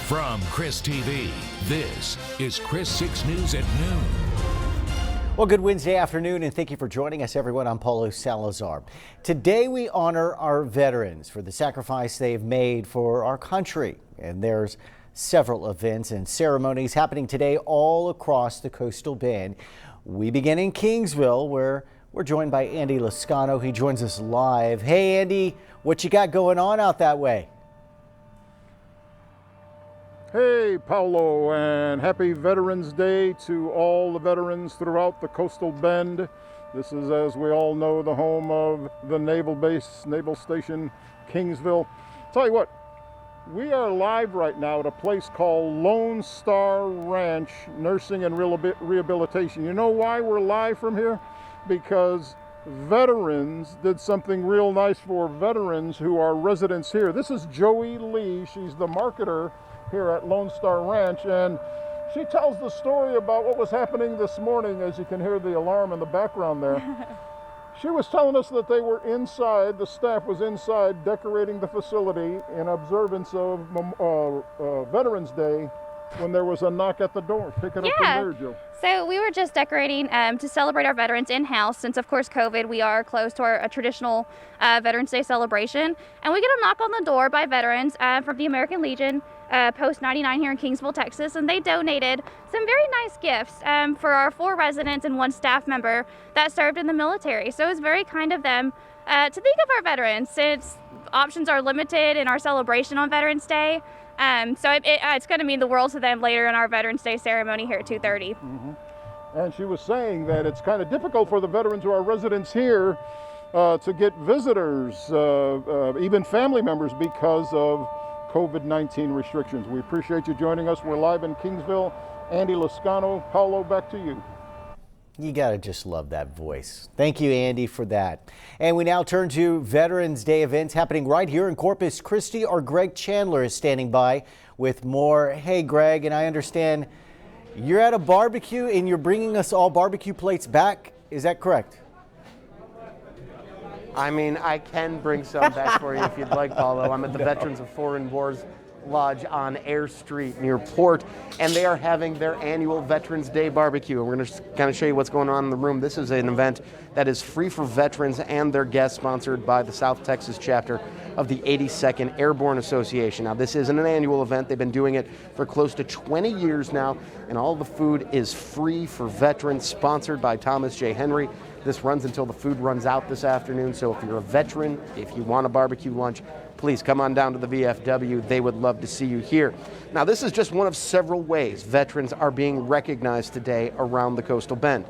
From Chris TV, this is Chris 6 News at noon. Well, good Wednesday afternoon, and thank you for joining us, everyone. I'm Paulo Salazar. Today, we honor our veterans for the sacrifice they've made for our country. And there's several events and ceremonies happening today all across the coastal bend. We begin in Kingsville, where we're joined by Andy Liscano. He joins us live. Hey, Andy, what you got going on out that way? Hey, Paulo, and happy Veterans Day to all the veterans throughout the coastal bend. This is, as we all know, the home of the naval base, Naval Station Kingsville. Tell you what, we are live right now at a place called Lone Star Ranch Nursing and Rehabilitation. You know why we're live from here? Because veterans did something real nice for veterans who are residents here. This is Joey Lee. She's the marketer here at Lone Star Ranch, and she tells the story about what was happening this morning. As you can hear the alarm in the background there. She was telling us that they were inside, the staff was inside decorating the facility in observance of Veterans Day when there was a knock at the door. Pick it up from there, Jill. So we were just decorating to celebrate our veterans in-house. Since, of course, COVID, we are closed to our traditional Veterans Day celebration. And we get a knock on the door by veterans from the American Legion, Post 99 here in Kingsville, Texas. And they donated some very nice gifts for our 4 residents and 1 staff member that served in the military. So it was very kind of them to think of our veterans, since options are limited in our celebration on Veterans Day. So it's going to mean the world to them later in our Veterans Day ceremony here at 2:30. Mm-hmm. And she was saying that it's kind of difficult for the veterans who are residents here to get visitors, even family members, because of COVID-19 restrictions. We appreciate you joining us. We're live in Kingsville. Andy Liscano. Paulo, back to you. You gotta just love that voice. Thank you, Andy, for that. And we now turn to Veterans Day events happening right here in Corpus Christi. Our Greg Chandler is standing by with more. Hey, Greg, and I understand you're at a barbecue and you're bringing us all barbecue plates back. Is that correct? I mean, I can bring some back for you if you'd like, Paulo. I'm at the Veterans of Foreign Wars Lodge on Air Street near Port, and they are having their annual Veterans Day barbecue. And we're going to kind of show you what's going on in the room. This is an event that is free for veterans and their guests, sponsored by the South Texas chapter of the 82nd Airborne Association. Now, this isn't an annual event. They've been doing it for close to 20 years now, and all the food is free for veterans, sponsored by Thomas J. Henry. This runs until the food runs out this afternoon, so if you're a veteran, if you want a barbecue lunch, please come on down to the VFW. They would love to see you here. Now, this is just one of several ways veterans are being recognized today around the coastal bend.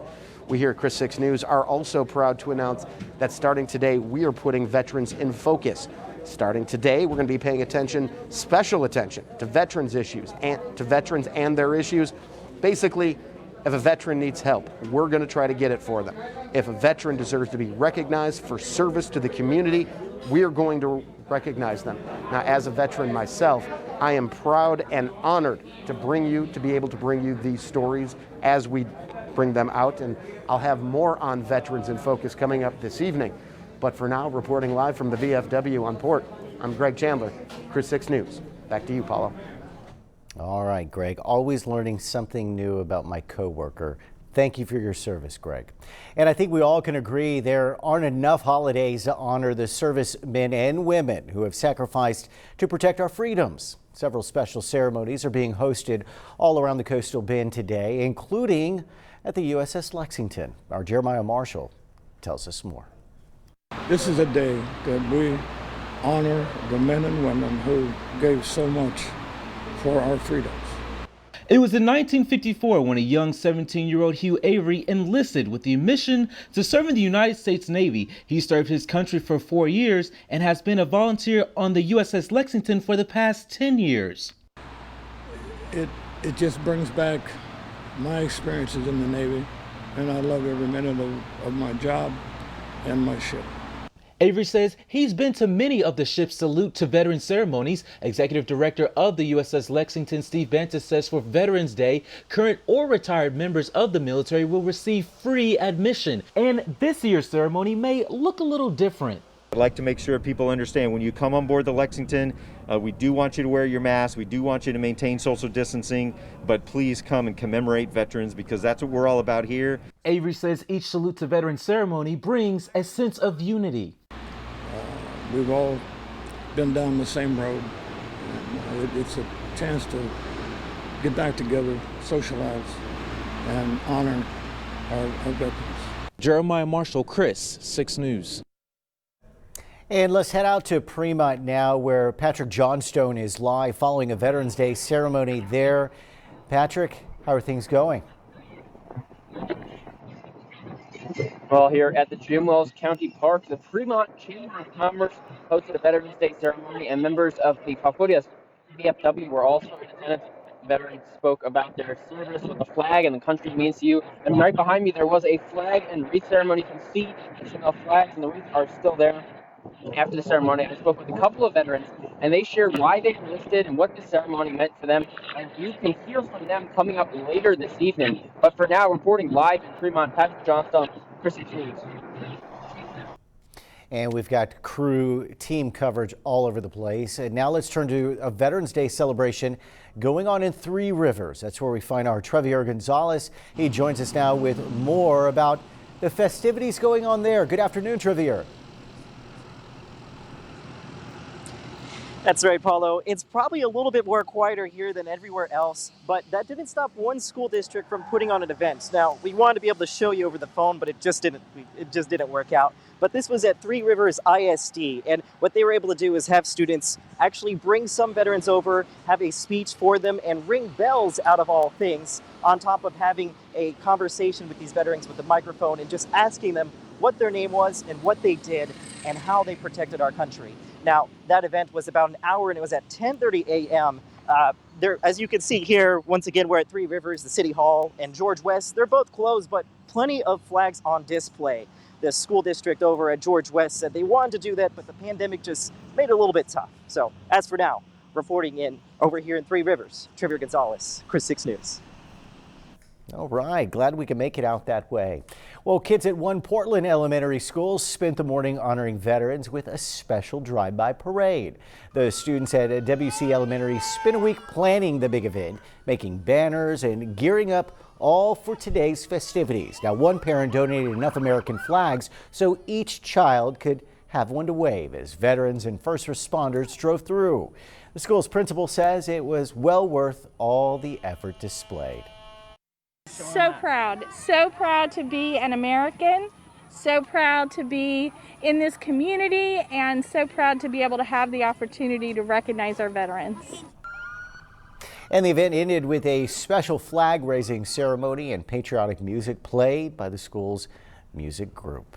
We here at Chris 6 News are also proud to announce that starting today, we are putting veterans in focus. Starting today, we're going to be paying special attention to veterans issues and to veterans and their issues. Basically, if a veteran needs help, we're going to try to get it for them. If a veteran deserves to be recognized for service to the community, we're going to recognize them. Now, as a veteran myself, I am proud and honored to be able to bring you these stories as we bring them out, and I'll have more on Veterans in Focus coming up this evening. But for now, reporting live from the VFW on Port, I'm Greg Chandler, Chris 6 News. Back to you, Paulo. All right, Greg, always learning something new about my coworker. Thank you for your service, Greg. And I think we all can agree there aren't enough holidays to honor the servicemen and women who have sacrificed to protect our freedoms. Several special ceremonies are being hosted all around the coastal bend today, including at the USS Lexington. Our Jeremiah Marshall tells us more. This is a day that we honor the men and women who gave so much for our freedoms. It was in 1954 when a young 17-year-old Hugh Avery enlisted with the mission to serve in the United States Navy. He served his country for 4 years and has been a volunteer on the USS Lexington for the past 10 years. It just brings back my experiences in the Navy, and I love every minute of my job and my ship. Avery says he's been to many of the ship's salute to veteran ceremonies. Executive Director of the USS Lexington, Steve Bantis, says for Veterans Day, current or retired members of the military will receive free admission. And this year's ceremony may look a little different. I'd like to make sure people understand when you come on board the Lexington, we do want you to wear your mask. We do want you to maintain social distancing, but please come and commemorate veterans because that's what we're all about here. Avery says each salute to veterans ceremony brings a sense of unity. We've all been down the same road. It's a chance to get back together, socialize, and honor our veterans. Jeremiah Marshall, Chris 6 News. And let's head out to Fremont now, where Patrick Johnstone is live following a Veterans Day ceremony there. Patrick, how are things going? Well, here at the Jim Wells County Park, the Fremont Chamber of Commerce hosted a Veterans Day ceremony, and members of the Papurias VFW were also in attendance. Veterans spoke about their service, what the flag and the country means to you. And right behind me, there was a flag and wreath ceremony. You can see the flags and the wreath are still there. After the ceremony, I spoke with a couple of veterans, and they shared why they enlisted and what the ceremony meant for them. And you can hear from them coming up later this evening. But for now, reporting live in Fremont, Patrick Johnstone, Chris 6 News. And we've got crew team coverage all over the place. And now let's turn to a Veterans Day celebration going on in Three Rivers. That's where we find our Trevier Gonzalez. He joins us now with more about the festivities going on there. Good afternoon, Trevier. That's right, Paulo. It's probably a little bit more quieter here than everywhere else, but that didn't stop one school district from putting on an event. Now, we wanted to be able to show you over the phone, but it just didn't work out. But this was at Three Rivers ISD, and what they were able to do is have students actually bring some veterans over, have a speech for them, and ring bells out of all things, on top of having a conversation with these veterans with a microphone and just asking them what their name was and what they did and how they protected our country. Now, that event was about an hour, and it was at 10:30 a.m. There, as you can see here, once again, we're at Three Rivers, the City Hall, and George West. They're both closed, but plenty of flags on display. The school district over at George West said they wanted to do that, but the pandemic just made it a little bit tough. So, as for now, reporting in over here in Three Rivers, Trevier Gonzalez, Chris 6 News. All right, glad we can make it out that way. Well, kids at one Portland elementary school spent the morning honoring veterans with a special drive-by parade. The students at WC Elementary spent a week planning the big event, making banners and gearing up all for today's festivities. Now, one parent donated enough American flags so each child could have one to wave as veterans and first responders drove through. The school's principal says it was well worth all the effort displayed. So proud to be an American, so proud to be in this community, and so proud to be able to have the opportunity to recognize our veterans. And the event ended with a special flag raising ceremony and patriotic music played by the school's music group.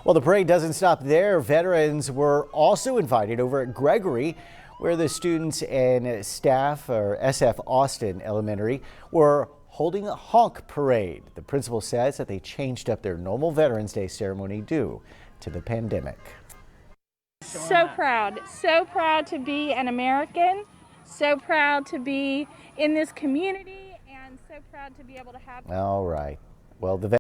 Well, the parade doesn't stop there. Veterans were also invited over at Gregory, where the students and staff or SF Austin Elementary were holding a honk parade. The principal says that they changed up their normal Veterans Day ceremony due to the pandemic. So proud to be an American, so proud to be in this community, and so proud to be able to have. All right. Well, the